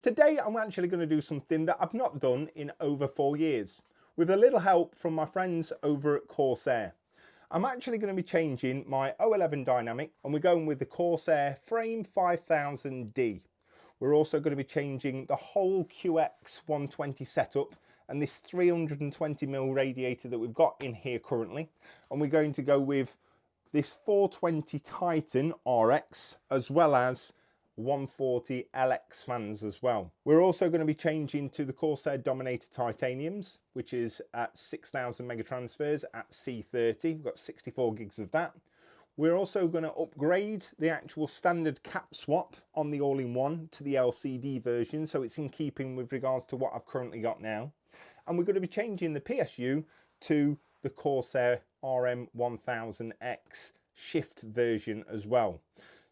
Today I'm actually going to do something that I've not done in over 4 years, with a little help from my friends over at Corsair. I'm actually going to be changing my O11 dynamic, and we're going with the Corsair Frame 5000D. We're also going to be changing the whole QX120 setup and this 320mm radiator that we've got in here currently, and we're going to go with this 420 Titan RX as well as 140 LX fans as well. We're also going to be changing to the Corsair Dominator Titaniums, which is at 6000 mega transfers at C30. We've got 64 gigs of that. We're also going to upgrade the actual standard cap swap on the all-in-one to the LCD version, so it's in keeping with regards to what I've currently got now. And we're going to be changing the PSU to the Corsair RM1000X shift version as well.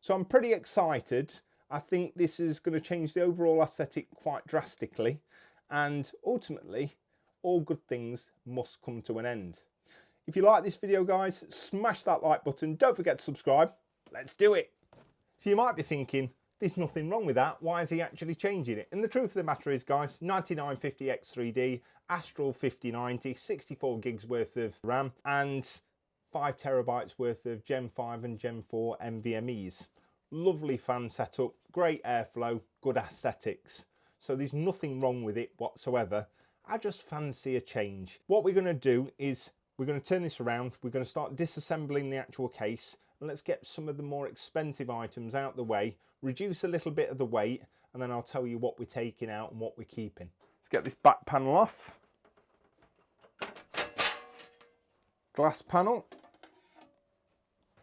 So I'm pretty excited. I think this is going to change the overall aesthetic quite drastically, and ultimately all good things must come to an end. If you like this video, guys, smash that like button. Don't forget to subscribe. Let's do it. So you might be thinking, there's nothing wrong with that. Why is he actually changing it? And the truth of the matter is, guys, 9950X3D, Astral 5090, 64 gigs worth of RAM, and 5 terabytes worth of Gen 5 and Gen 4 NVMe's. Lovely fan setup, great airflow, good aesthetics. So there's nothing wrong with it whatsoever. I just fancy a change. What we're going to do is we're going to turn this around. We're going to start disassembling the actual case, and let's get some of the more expensive items out the way, reduce a little bit of the weight, and then I'll tell you what we're taking out and what we're keeping. Let's get this back panel off. Glass panel.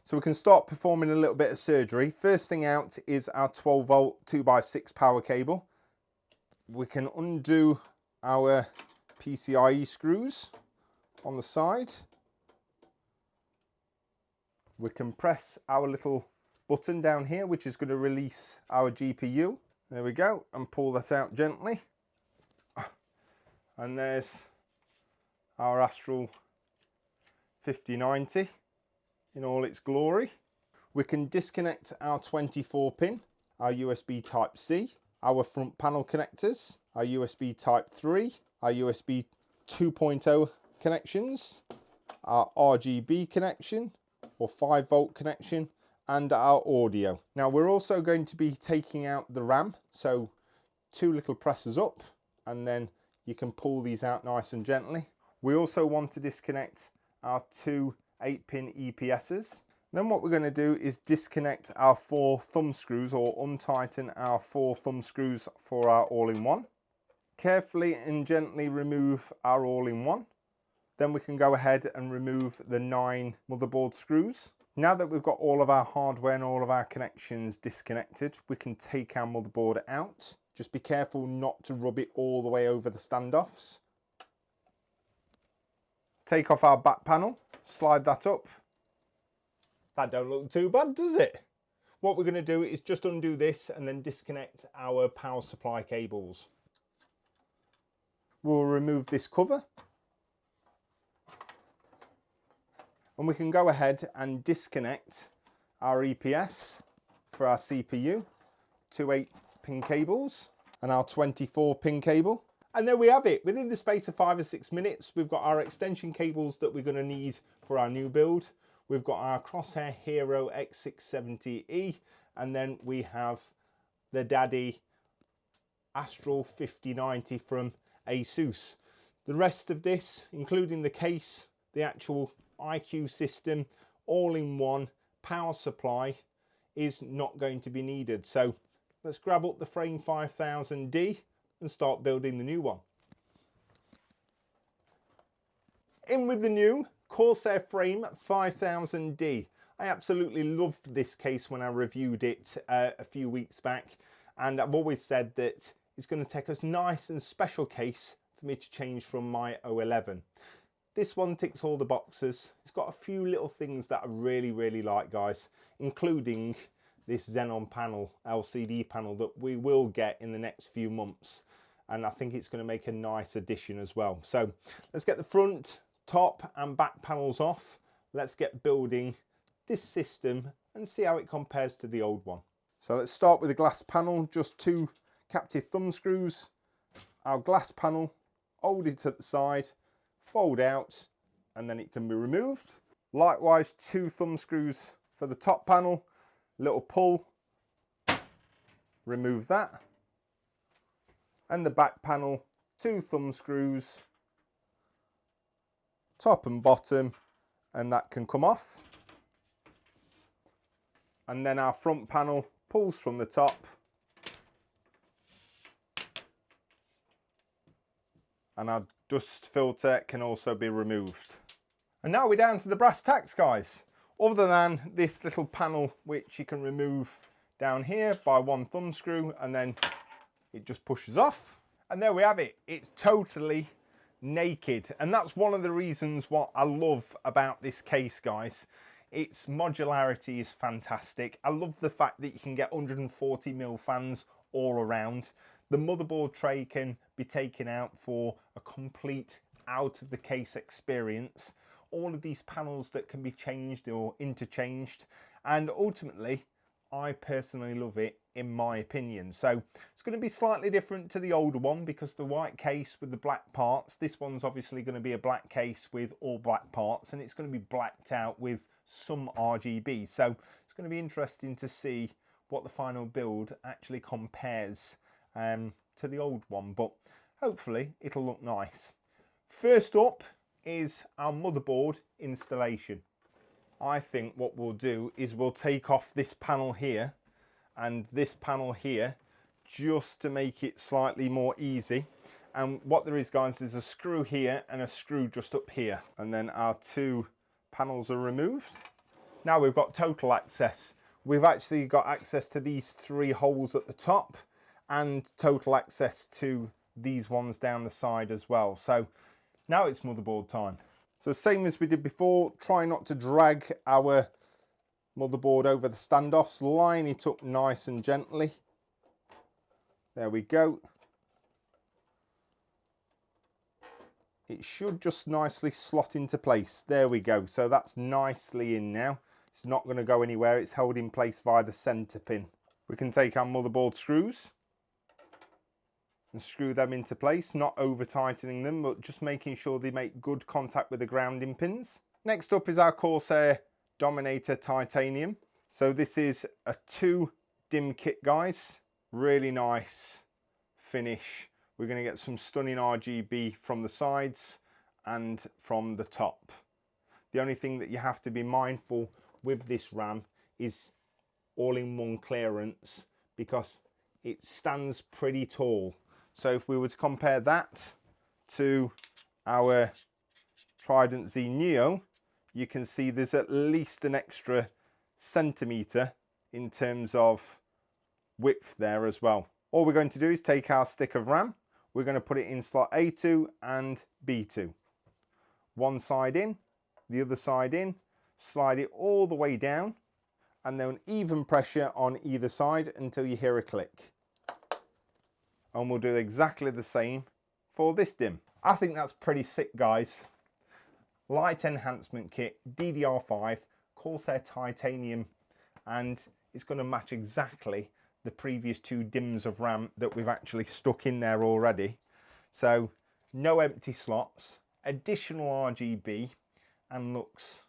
So we can start performing a little bit of surgery. First thing out is our 12 volt 2x6 power cable. We can undo our PCIe screws on the side. We can press our little button down here, which is going to release our GPU. There we go, and pull that out gently. And there's our Astral 5090. In all its glory. We can disconnect our 24 pin, our USB type C, our front panel connectors, our USB type 3, our USB 2.0 connections, our RGB connection or 5 volt connection, and our audio. Now we're also going to be taking out the RAM, so 2 little presses up, and then you can pull these out nice and gently. We also want to disconnect our 2 8-pin EPSs. Then what we're going to do is disconnect our 4 thumb screws, or untighten our 4 thumb screws for our all-in-one. Carefully and gently remove our all-in-one. Then we can go ahead and remove the 9 motherboard screws. Now that we've got all of our hardware and all of our connections disconnected, we can take our motherboard out. Just be careful not to rub it all the way over the standoffs. Take off our back panel. Slide that up. That don't look too bad, does it? What we're going to do is just undo this and then disconnect our power supply cables. We'll remove this cover. And we can go ahead and disconnect our EPS for our CPU, 2 8-pin cables and our 24-pin cable. And there we have it. Within the space of 5 or 6 minutes, we've got our extension cables that we're going to need for our new build. We've got our Corsair Hero X670E, and then we have the daddy Astral 5090 from ASUS. The rest of this, including the case, the actual IQ system, all-in-one power supply, is not going to be needed. So let's grab up the Frame 5000D and start building the new one. In with the new Corsair Frame 5000D. I absolutely loved this case when I reviewed it a few weeks back, and I've always said that it's going to take us nice and special case for me to change from my O11. This one ticks all the boxes. It's got a few little things that I really like, guys, including this Xenon panel, LCD panel, that we will get in the next few months, and I think it's going to make a nice addition as well. So let's get the front, top and back panels off. Let's get building this system and see how it compares to the old one. So let's start with the glass panel, just 2 captive thumb screws, our glass panel, hold it at the side, fold out, and then it can be removed. Likewise, 2 thumb screws for the top panel, little pull, remove that. And the back panel, 2 thumb screws, top and bottom, and that can come off. And then our front panel pulls from the top, and our dust filter can also be removed. And now we're down to the brass tacks, guys. Other than this little panel which you can remove down here by 1 thumb screw, and then it just pushes off. And there we have it. It's totally naked, and that's one of the reasons what I love about this case, guys. Its modularity is fantastic. I love the fact that you can get 140mm fans all around. The motherboard tray can be taken out for a complete out of the case experience. All of these panels that can be changed or interchanged, and ultimately I personally love it, in my opinion. So it's going to be slightly different to the older one because the white case with the black parts, this one's obviously going to be a black case with all black parts, and it's going to be blacked out with some RGB. So it's going to be interesting to see what the final build actually compares to the old one, but hopefully it'll look nice. First up is our motherboard installation. I think what we'll do is we'll take off this panel here and this panel here just to make it slightly more easy. And what there is, guys, there's a screw here and a screw just up here, and then our 2 panels are removed. Now we've got total access. We've actually got access to these 3 holes at the top and total access to these ones down the side as well. So now it's motherboard time. So same as we did before, try not to drag our motherboard over the standoffs. Line it up nice and gently. There we go. It should just nicely slot into place. There we go. So that's nicely in now. It's not going to go anywhere. It's held in place via the center pin. We can take our motherboard screws and screw them into place, not over tightening them, but just making sure they make good contact with the grounding pins. Next up is our Corsair Dominator Titanium. So this is a 2 dim kit, guys. Really nice finish. We're going to get some stunning RGB from the sides and from the top. The only thing that you have to be mindful with this RAM is all-in-one clearance, because it stands pretty tall. So if we were to compare that to our Trident Z Neo, you can see there's at least an extra centimetre in terms of width there as well. All we're going to do is take our stick of RAM, we're going to put it in slot A2 and B2. One side in, the other side in, slide it all the way down, and then even pressure on either side until you hear a click. And we'll do exactly the same for this DIMM. I think that's pretty sick, guys. Light enhancement kit, DDR5, Corsair Titanium, and it's going to match exactly the previous 2 DIMMs of RAM that we've actually stuck in there already. So no empty slots, additional RGB, and looks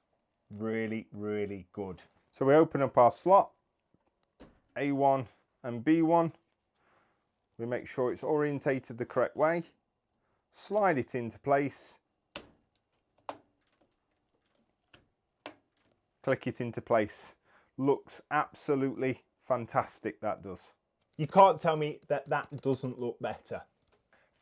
really, really good. So we open up our slot, A1 and B1. We make sure it's orientated the correct way, slide it into place, click it into place. Looks absolutely fantastic, that does. You can't tell me that that doesn't look better.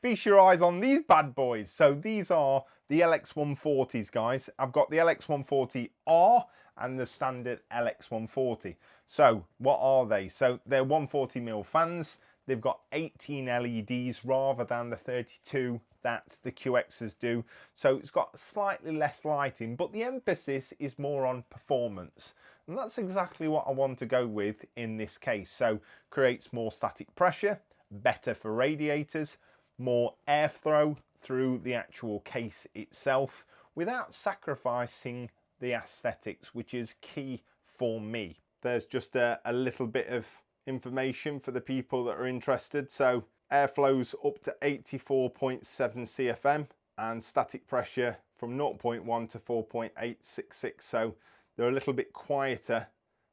Feast your eyes on these bad boys. So these are the LX140s, guys. I've got the LX140R and the standard LX140. So what are they? So they're 140mm fans. They've got 18 LEDs rather than the 32 that the QXs do. So it's got slightly less lighting, but the emphasis is more on performance. And that's exactly what I want to go with in this case. So creates more static pressure, better for radiators, more airflow through the actual case itself without sacrificing the aesthetics, which is key for me. There's just a little bit of information for the people that are interested. So airflow's up to 84.7 CFM and static pressure from 0.1 to 4.866. So they're a little bit quieter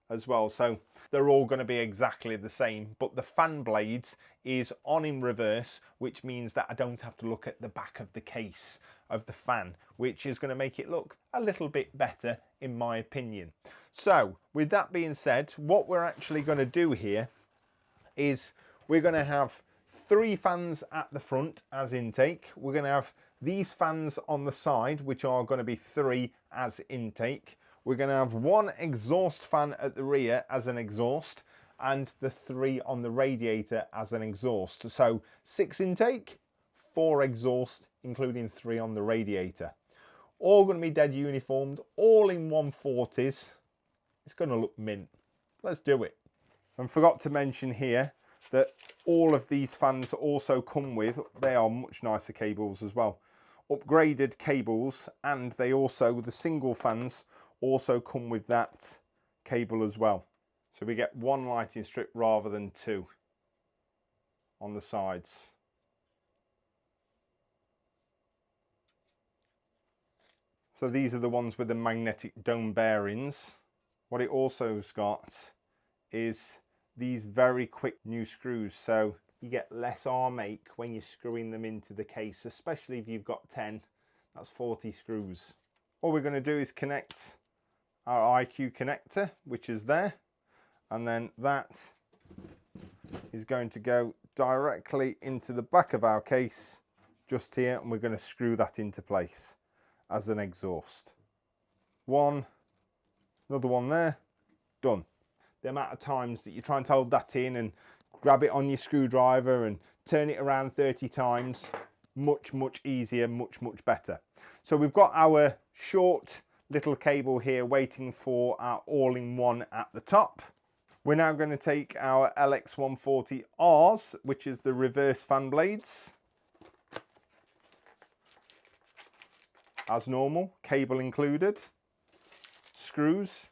as well. So they're all going to be exactly the same, but the fan blades is on in reverse, which means that I don't have to look at the back of the case of the fan, which is going to make it look a little bit better in my opinion. So with that being said, what we're actually going to do here is we're going to have 3 fans at the front as intake. We're going to have these fans on the side, which are going to be 3 as intake. We're going to have 1 exhaust fan at the rear as an exhaust, and the 3 on the radiator as an exhaust. So 6 intake, 4 exhaust, including 3 on the radiator. All going to be dead uniformed, all in 140s. It's going to look mint. Let's do it. And forgot to mention here that all of these fans also come with, they are much nicer cables as well, upgraded cables, and they also, the single fans also come with that cable as well. So we get 1 lighting strip rather than 2 on the sides. So these are the ones with the magnetic dome bearings. What it also's got is these very quick new screws, so you get less arm ache when you're screwing them into the case, especially if you've got 10, that's 40 screws. All we're going to do is connect our IQ connector, which is there, and then that is going to go directly into the back of our case just here, and we're going to screw that into place as an exhaust. One, another one there, done. The amount of times that you try and hold that in and grab it on your screwdriver and turn it around 30 times, much easier, much better. So we've got our short little cable here waiting for our all-in-one at the top. We're now going to take our LX140Rs, which is the reverse fan blades. As normal, cable included, screws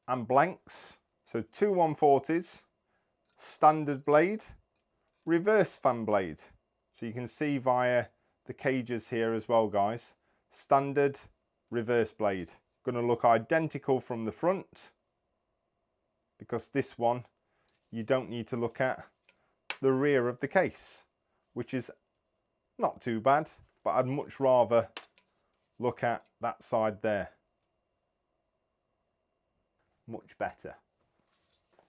and blanks. So 2 140s, standard blade, reverse fan blade. So you can see via the cages here as well, guys. Standard, reverse blade. Going to look identical from the front, because this one you don't need to look at the rear of the case, which is not too bad, but I'd much rather look at that side there. Much better.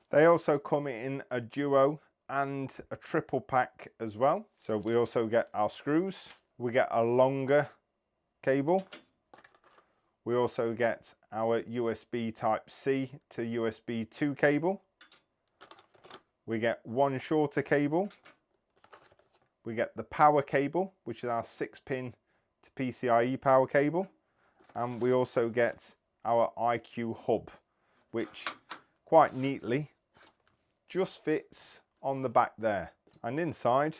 They also come in a duo and a triple pack as well. So we also get our screws, we get a longer cable, we also get our USB type C to USB 2 cable, we get 1 shorter cable, we get the power cable, which is our 6-pin to PCIe power cable, and we also get our IQ hub, which quite neatly just fits on the back there. And inside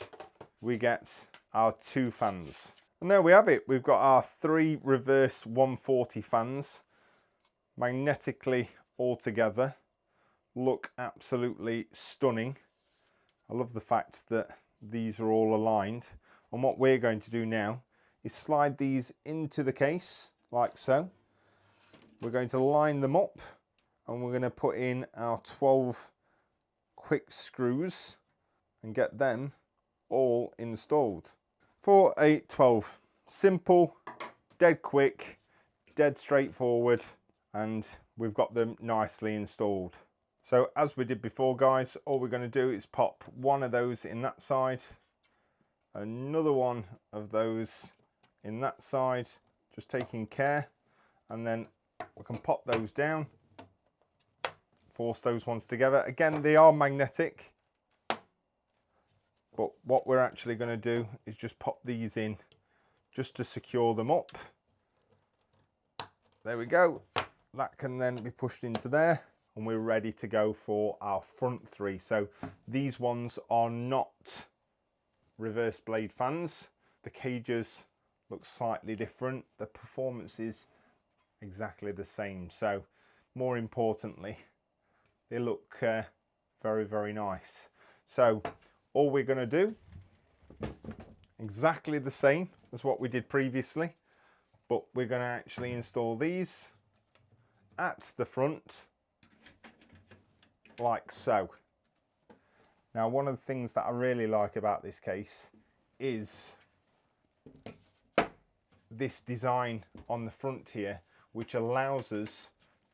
we get our 2 fans. And there we have it. We've got our 3 reverse 140 fans, magnetically all together. Look absolutely stunning. I love the fact that these are all aligned. And what we're going to do now is slide these into the case like so. We're going to line them up, and we're going to put in our 12 quick screws and get them all installed. For a 12, simple, dead quick, dead straightforward, and we've got them nicely installed. So as we did before, guys, all we're going to do is pop one of those in that side, another one of those in that side, just taking care, and then we can pop those down, force those ones together. Again, they are magnetic, but what we're actually going to do is just pop these in just to secure them up. There we go. That can then be pushed into there, and we're ready to go for our front 3. So these ones are not reverse blade fans. The cages look slightly different. The performance is exactly the same. So more importantly, they look very, very nice. So all we're going to do, exactly the same as what we did previously, but we're going to actually install these at the front like so. Now, one of the things that I really like about this case is this design on the front here, which allows us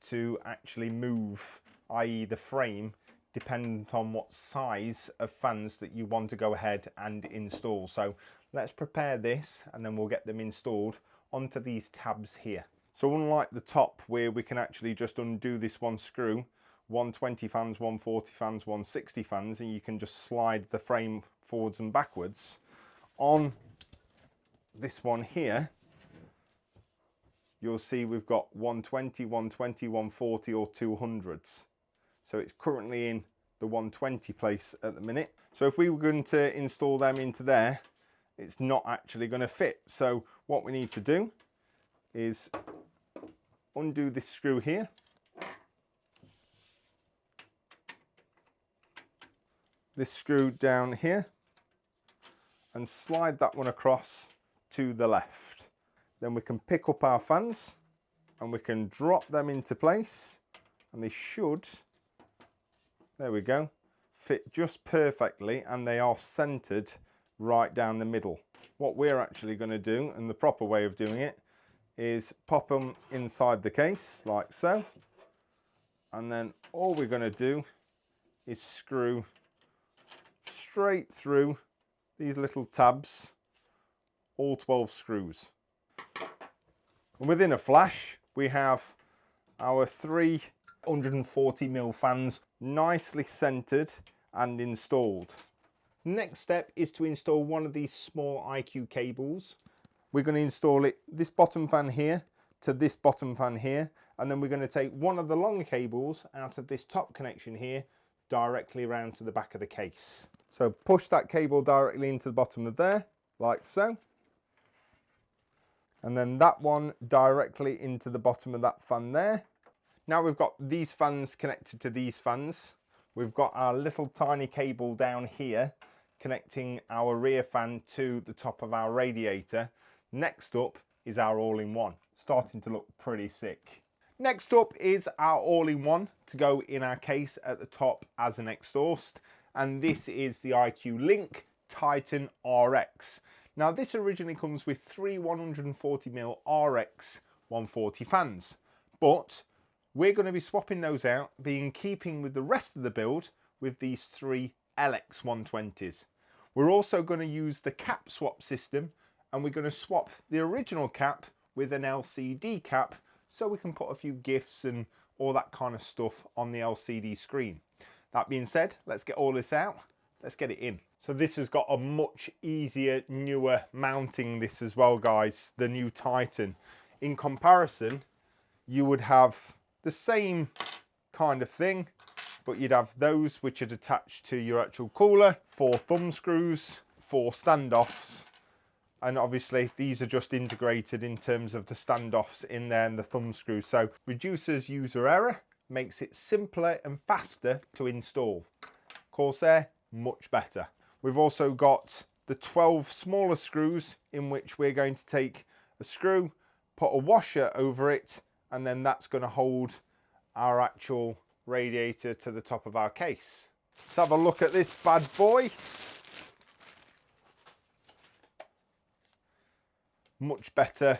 to actually move, i.e. the frame, dependent on what size of fans that you want to go ahead and install. So let's prepare this and then we'll get them installed onto these tabs here. So unlike the top where we can actually just undo this one screw, 120 fans, 140 fans, 160 fans, and you can just slide the frame forwards and backwards, on this one here, you'll see we've got 120, 120, 140 or 200s. So it's currently in the 120 place at the minute. So if we were going to install them into there, it's not actually going to fit. So what we need to do is undo this screw here. This screw down here and slide that one across to the left. Then we can pick up our fans and we can drop them into place, and they should, there we go, fit just perfectly, and they are centered right down the middle. What we're actually going to do, and the proper way of doing it, is pop them inside the case like so, and then all we're going to do is screw straight through these little tabs, all 12 screws. And within a flash, we have our 340mm fans nicely centered and installed. Next step is to install one of these small IQ cables. We're going to install it, this bottom fan here to this bottom fan here, and then we're going to take one of the long cables out of this top connection here directly around to the back of the case. So push that cable directly into the bottom of there, like so. And then that one directly into the bottom of that fan there. Now we've got these fans connected to these fans. We've got our little tiny cable down here connecting our rear fan to the top of our radiator. Next up is our all-in-one. Starting to look pretty sick. Next up is our all-in-one to go in our case at the top as an exhaust. And this is the IQ Link Titan RX. Now this originally comes with three 140mm RX 140 fans, but we're going to be swapping those out, being in keeping with the rest of the build with these three LX 120s. We're also going to use the cap swap system, and we're going to swap the original cap with an LCD cap so we can put a few GIFs and all that kind of stuff on the LCD screen. That being said, let's get all this out, let's get it in. So this has got a much easier, newer mounting this as well, guys, the new Titan. In comparison, you would have the same kind of thing, but you'd have those which are attached to your actual cooler, 4 thumb screws, 4 standoffs, and obviously these are just integrated in terms of the standoffs in there and the thumb screws. So reduces user error, makes it simpler and faster to install. Corsair, much better. We've also got the 12 smaller screws in which we're going to take a screw, put a washer over it, and then that's going to hold our actual radiator to the top of our case. Let's have a look at this bad boy. Much better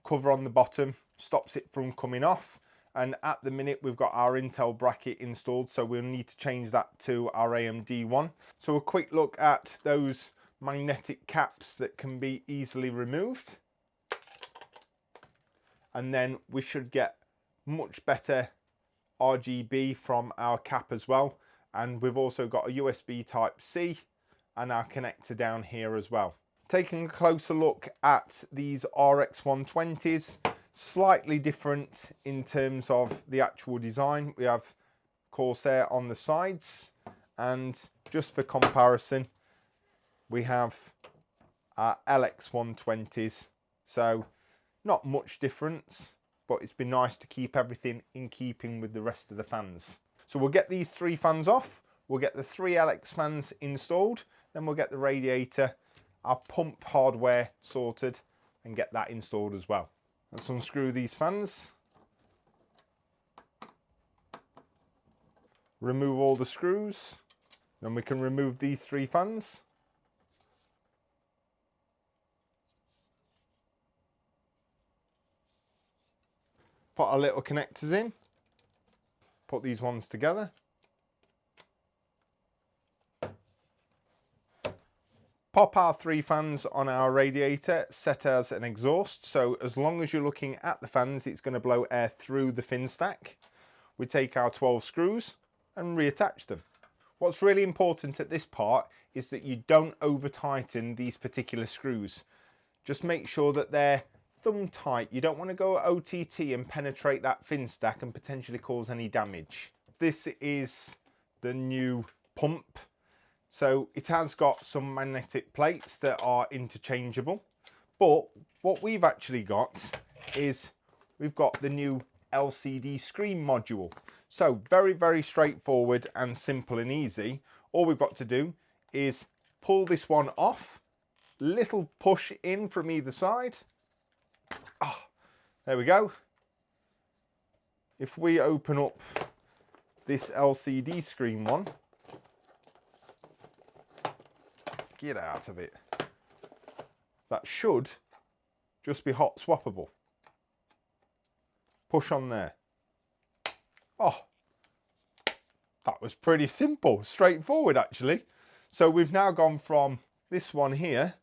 cover on the bottom, stops it from coming off. And at the minute we've got our Intel bracket installed, so we'll need to change that to our AMD one. So a quick look at those magnetic caps that can be easily removed. And then we should get much better RGB from our cap as well. And we've also got a USB Type-C and our connector down here as well. Taking a closer look at these RX 120s, slightly different in terms of the actual design. We have Corsair on the sides, and just for comparison, we have our LX 120s. So not much difference, but it's been nice to keep everything in keeping with the rest of the fans. So we'll get these 3 fans off, we'll get the 3 LX fans installed, then we'll get the radiator, our pump hardware sorted and get that installed as well. Let's unscrew these fans. Remove all the screws. Then we can remove these 3 fans. Put our little connectors in. Put these ones together. Pop our 3 fans on our radiator, set as an exhaust. So as long as you're looking at the fans, it's going to blow air through the fin stack. We take our 12 screws and reattach them. What's really important at this part is that you don't over tighten these particular screws. Just make sure that they're thumb tight. You don't want to go OTT and penetrate that fin stack and potentially cause any damage. This is the new pump. So it has got some magnetic plates that are interchangeable. But what we've actually got is we've got the new LCD screen module. So very, very straightforward and simple and easy. All we've got to do is pull this one off, little push in from either side. Oh, there we go. If we open up this LCD screen one, get out of it. That should just be hot swappable. Push on there. Oh, that was pretty simple, straightforward actually. So we've now gone from this one here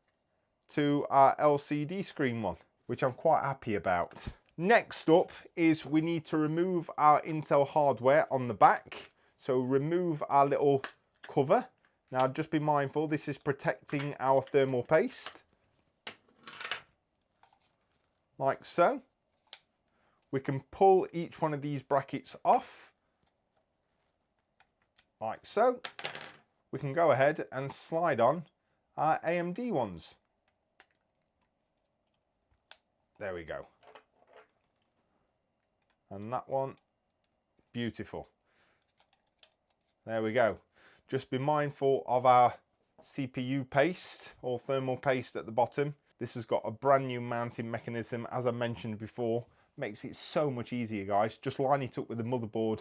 to our LCD screen one, which I'm quite happy about. Next up is we need to remove our Intel hardware on the back. So remove our little cover. Now just be mindful, this is protecting our thermal paste. Like so. We can pull each one of these brackets off. Like so. We can go ahead and slide on our AMD ones. There we go. And that one, beautiful. There we go. Just be mindful of our CPU paste or thermal paste at the bottom. This has got a brand new mounting mechanism, as I mentioned before. Makes it so much easier, guys. Just line it up with the motherboard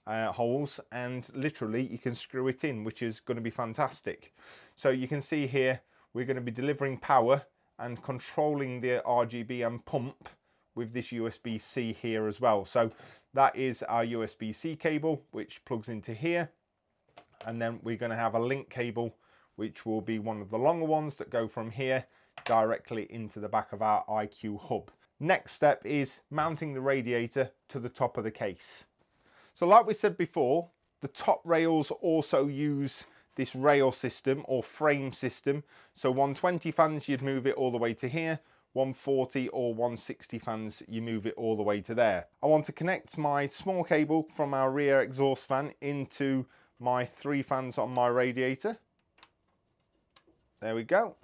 holes and literally you can screw it in, which is going to be fantastic. So you can see here we're going to be delivering power and controlling the RGB and pump with this USB-C here as well. So that is our USB-C cable which plugs into here, and then we're going to have a link cable which will be one of the longer ones that go from here directly into the back of our iCUE hub. Next step is mounting the radiator to the top of the case. So like we said before, the top rails also use this rail system or frame system. So 120 fans, you'd move it all the way to here. 140 or 160 fans, you move it all the way to there. I want to connect my small cable from our rear exhaust fan into my 3 fans on my radiator. There we go.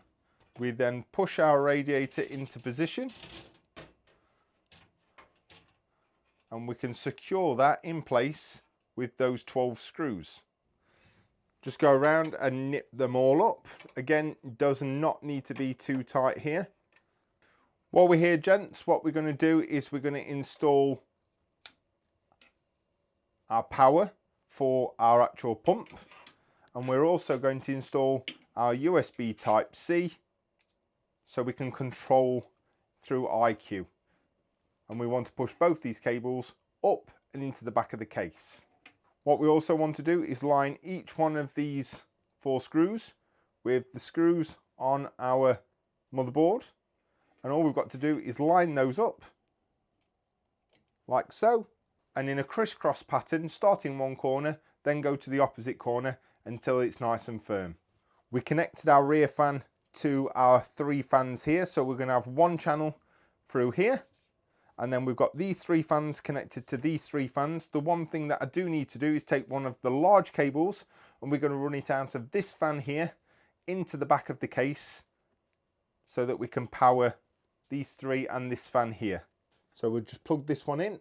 We then push our radiator into position. And we can secure that in place with those 12 screws. Just go around and nip them all up. Again, does not need to be too tight here. While we're here, gents, what we're going to do is we're going to install our power for our actual pump. And we're also going to install our USB Type-C so we can control through iCUE. And we want to push both these cables up and into the back of the case. What we also want to do is line each one of these 4 screws with the screws on our motherboard. And all we've got to do is line those up like so, and in a crisscross pattern, starting one corner, then go to the opposite corner until it's nice and firm. We connected our rear fan to our 3 fans here, so we're going to have 1 channel through here. And then we've got these 3 fans connected to these 3 fans. The one thing that I do need to do is take one of the large cables and we're going to run it out of this fan here into the back of the case so that we can power these 3 and this fan here. So we'll just plug this one in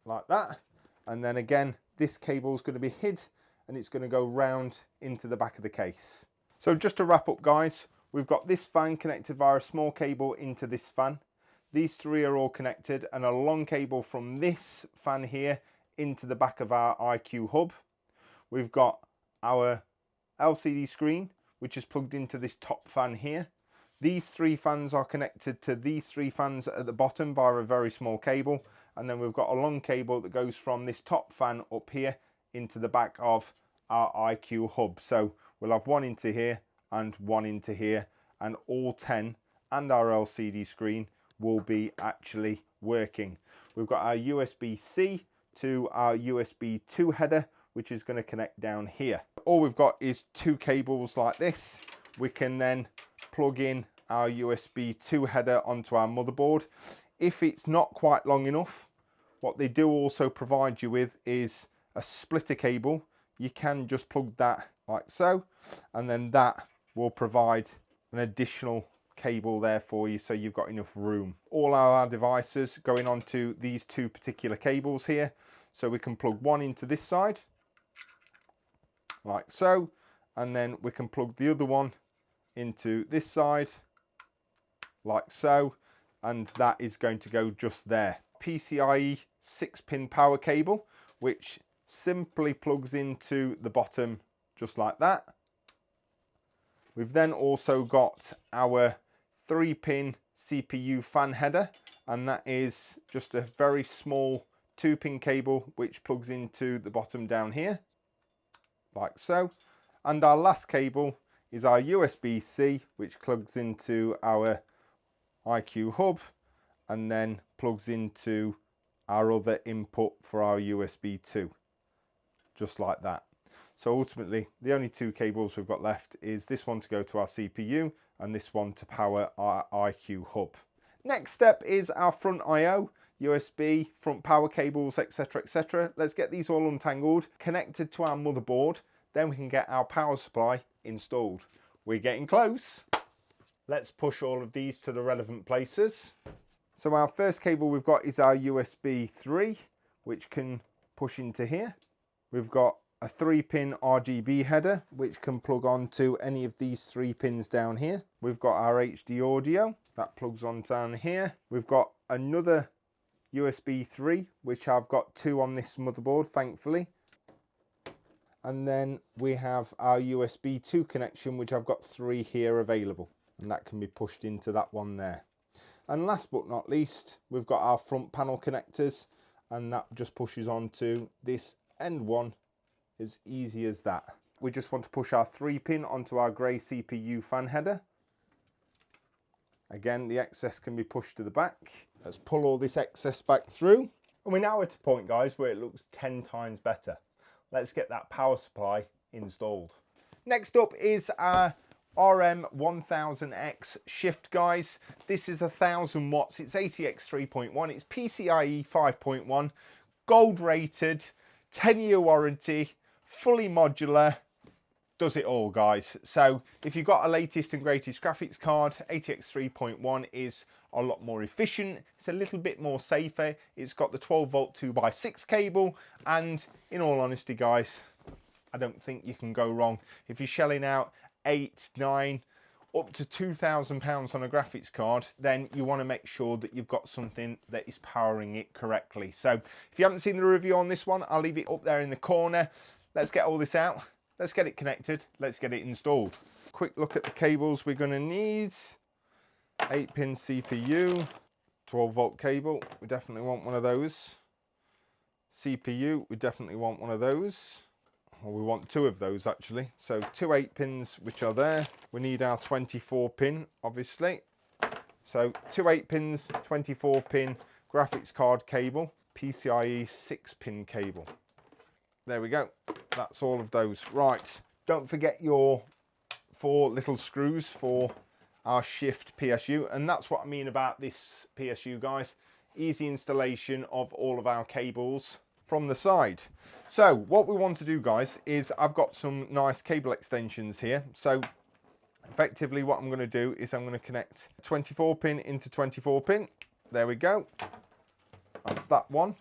like that, And then again, this cable is going to be hid and it's going to go round into the back of the case. So just to wrap up guys, we've got this fan connected via a small cable into this fan. These three are all connected, and a long cable from this fan here into the back of our IQ hub. We've got our LCD screen, which is plugged into this top fan here. These three fans are connected to these three fans at the bottom via a very small cable. And then we've got a long cable that goes from this top fan up here into the back of our IQ hub. So we'll have one into here and one into here, and all 10 and our LCD screen will be actually working. We've got our USB-C to our USB 2 header, which is going to connect down here. All we've got is two cables like this. We can then plug in our USB 2 header onto our motherboard. If it's not quite long enough, what they do also provide you with is a splitter cable. You can just plug that like so, and then that will provide an additional cable there for you, so you've got enough room. All our devices going onto these two particular cables here, so we can plug one into this side like so, and then we can plug the other one into this side like so, and that is going to go just there. PCIe 6-pin power cable, which simply plugs into the bottom just like that. We've then also got our 3-pin CPU fan header, and that is just a very small 2-pin cable which plugs into the bottom down here like so. And our last cable is our USB-C, which plugs into our IQ hub and then plugs into our other input for our USB 2, just like that. So ultimately, the only two cables we've got left is this one to go to our CPU and this one to power our IQ hub. Next step is our front I/O, USB, front power cables, etc, etc. Let's get these all untangled, connected to our motherboard, then we can get our power supply installed. We're getting close. Let's push all of these to the relevant places. So our first cable we've got is our USB 3, which can push into here. We've got a 3-pin RGB header, which can plug onto any of these 3 pins down here. We've got our HD audio, that plugs on down here. We've got another USB 3, which I've got 2 on this motherboard, thankfully. And then we have our USB 2 connection, which I've got 3 here available, and that can be pushed into that one there. And last but not least, we've got our front panel connectors, and that just pushes onto this end one, as easy as that. We just want to push our 3-pin onto our grey CPU fan header. Again, the excess can be pushed to the back. Let's pull all this excess back through. And we're now at a point, guys, where it looks 10 times better. Let's get that power supply installed. Next up is our RM1000X shift, guys. This is 1000 watts. It's ATX 3.1. It's PCIe 5.1, gold rated, 10-year warranty, fully modular, does it all, guys. So if you've got a latest and greatest graphics card, ATX 3.1 is a lot more efficient. It's a little bit more safer. It's got the 12 volt 2x6 cable, and in all honesty, guys, I don't think you can go wrong. If you're shelling out 8, 9, up to £2,000 on a graphics card, then you want to make sure that you've got something that is powering it correctly. So if you haven't seen the review on this one, I'll leave it up there in the corner. Let's get all this out. Let's get it connected. Let's get it installed. Quick look at the cables we're going to need. 8-pin CPU, 12 volt cable. We definitely want one of those. CPU, we definitely want one of those. Well, we want 2 of those actually. So 2 8-pins which are there. We need our 24-pin, obviously. So 2 8-pins, 24-pin graphics card cable, PCIe 6-pin cable. There we go. That's all of those. Right. Don't forget your 4 little screws for our shift PSU. And that's what I mean about this PSU, guys. Easy installation of all of our cables from the side. So what we want to do, guys, is I've got some nice cable extensions here. So effectively what I'm going to do is I'm going to connect 24-pin into 24-pin. There we go. That's that one.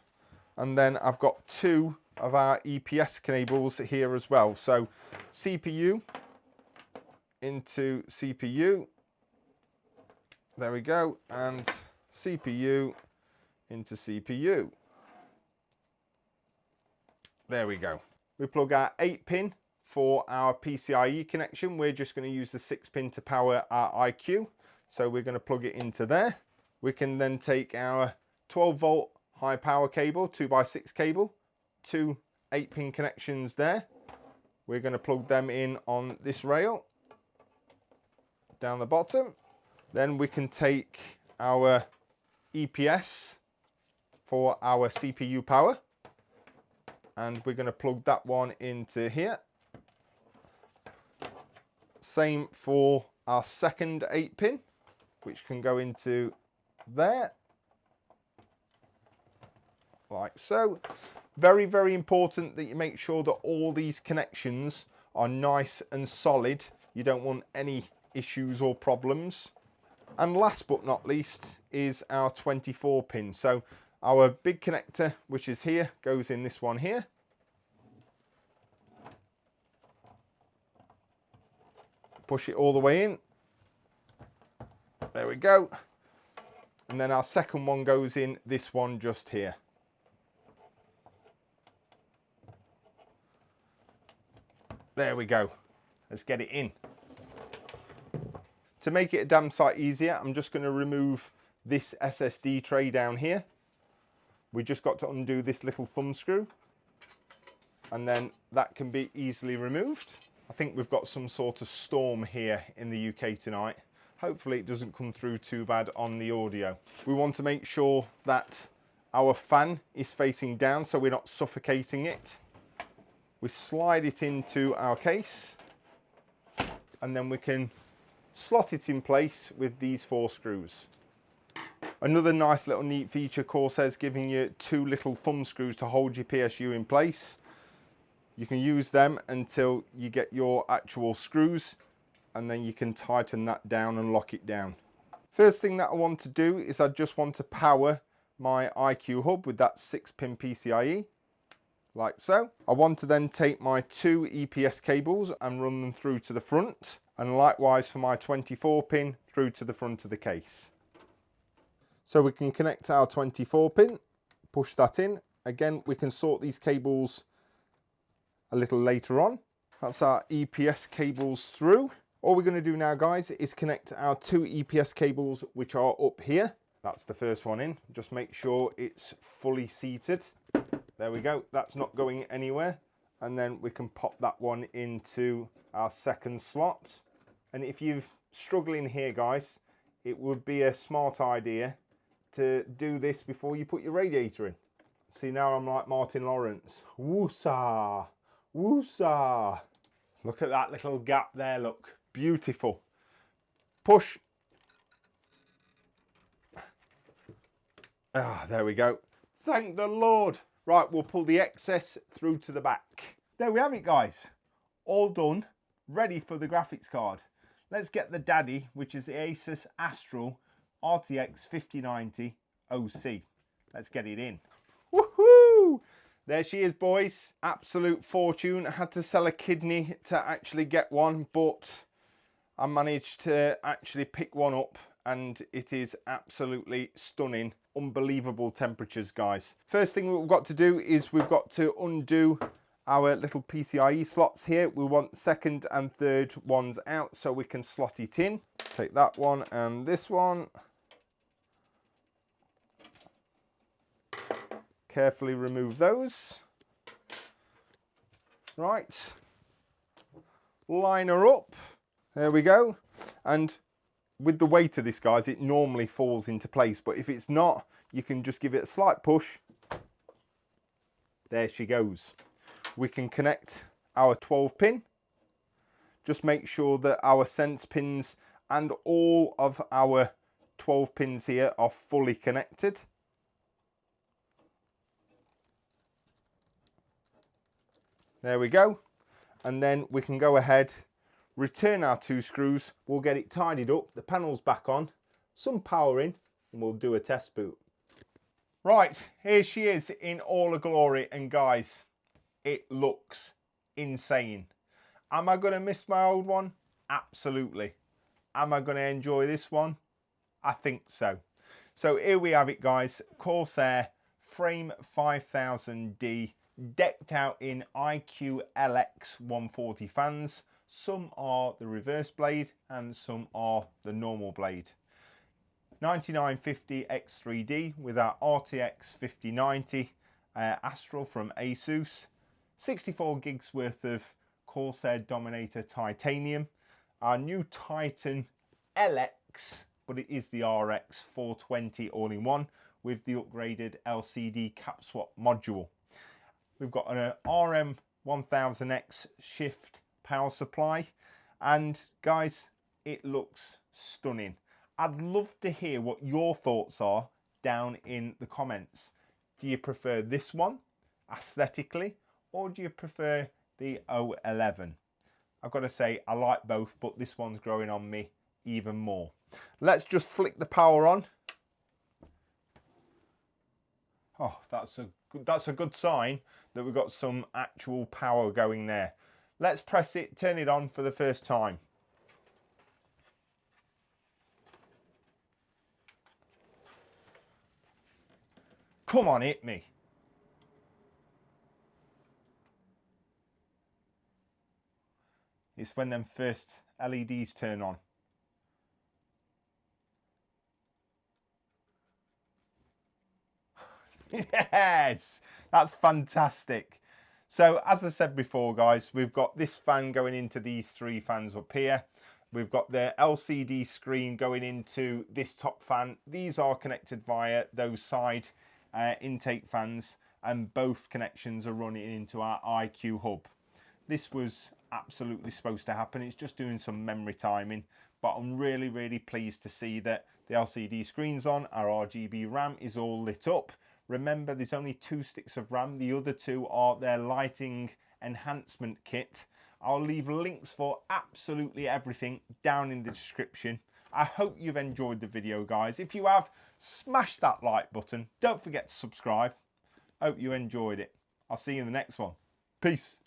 And then I've got two of our EPS cables here as well. So CPU into CPU. There we go. And CPU into CPU. There we go. We plug our 8-pin for our PCIe connection. We're just going to use the 6-pin to power our iCUE. So we're going to plug it into there. We can then take our 12-volt high power cable, 2x6 cable, two 8-pin connections there. We're going to plug them in on this rail down the bottom. Then we can take our EPS for our CPU power, and we're going to plug that one into here. Same for our second 8-pin, which can go into there, like so. Very, very important that you make sure that all these connections are nice and solid. You don't want any issues or problems. And last but not least is our 24-pin. So our big connector, which is here, goes in this one here. Push it all the way in. There we go. And then our second one goes in this one just here. There we go. Let's get it in. To make it a damn sight easier, I'm just going to remove this SSD tray down here. We just got to undo this little thumb screw, and then that can be easily removed. I think we've got some sort of storm here in the UK tonight. Hopefully it doesn't come through too bad on the audio. We want to make sure that our fan is facing down so we're not suffocating it. We slide it into our case, and then we can slot it in place with these 4 screws. Another nice little neat feature, Corsair's giving you 2 little thumb screws to hold your PSU in place. You can use them until you get your actual screws, and then you can tighten that down and lock it down. First thing that I want to do is I just want to power my iCUE hub with that 6-pin PCIe, like so. I want to then take my 2 EPS cables and run them through to the front, and likewise for my 24-pin through to the front of the case. So we can connect our 24-pin, push that in. Again, we can sort these cables a little later on. That's our EPS cables through. All we're going to do now, guys, is connect our 2 EPS cables which are up here. That's the first one in. Just make sure it's fully seated. There we go. That's not going anywhere. And then we can pop that one into our second slot. And if you're struggling here, guys, it would be a smart idea to do this before you put your radiator in. See, now I'm like Martin Lawrence. Woosah, woosah. Look at that little gap there, look. Beautiful. Push. Ah, there we go. Thank the Lord. Right, we'll pull the excess through to the back. There we have it, guys. All done, ready for the graphics card. Let's get the daddy, which is the Asus Astral RTX5090 OC. Let's get it in. Woohoo! There she is, boys. Absolute fortune. I had to sell a kidney to actually get one, but I managed to actually pick one up, and it is absolutely stunning. Unbelievable temperatures, guys. First thing we've got to do is we've got to undo our little PCIe slots here. We want second and third ones out so we can slot it in. Take that one and this one. Carefully remove those. Right. Line her up. There we go. And with the weight of this, guys, it normally falls into place, but if it's not, you can just give it a slight push. There she goes. We can connect our 12-pin. Just make sure that our sense pins and all of our 12 pins here are fully connected. There we go. And then we can go ahead, return our 2 screws. We'll get it tidied up, the panel's back on, some power in, and we'll do a test boot. Right, here she is in all her glory, and guys, it looks insane. Am I going to miss my old one? Absolutely. Am I going to enjoy this one? I think so. So here we have it, guys. Corsair Frame 5000D, decked out in IQLX 140 fans. Some are the reverse blade and some are the normal blade. 9950 X3D with our RTX5090 Astral from ASUS. 64 gigs worth of Corsair Dominator titanium. Our new Titan LX, but it is the RX 420 all-in-one with the upgraded LCD cap swap module. We've got an RM1000X shift power supply, and guys, it looks stunning. I'd love to hear what your thoughts are down in the comments. Do you prefer this one aesthetically, or do you prefer the 011? I've got to say, I like both, but this one's growing on me even more. Let's just flick the power on. Oh, that's a good sign that we've got some actual power going there. Let's press it, turn it on for the first time. Come on, hit me. It's when them first LEDs turn on. Yes, that's fantastic. So as I said before, guys, we've got this fan going into these three fans up here. We've got the LCD screen going into this top fan. These are connected via those side intake fans, and both connections are running into our IQ hub. This was absolutely supposed to happen. It's just doing some memory timing, but I'm really pleased to see that the LCD screen's on. Our RGB RAM is all lit up. Remember, there's only 2 sticks of RAM. The other 2 are their lighting enhancement kit. I'll leave links for absolutely everything down in the description. I hope you've enjoyed the video, guys. If you have, smash that like button. Don't forget to subscribe. Hope you enjoyed it. I'll see you in the next one. Peace.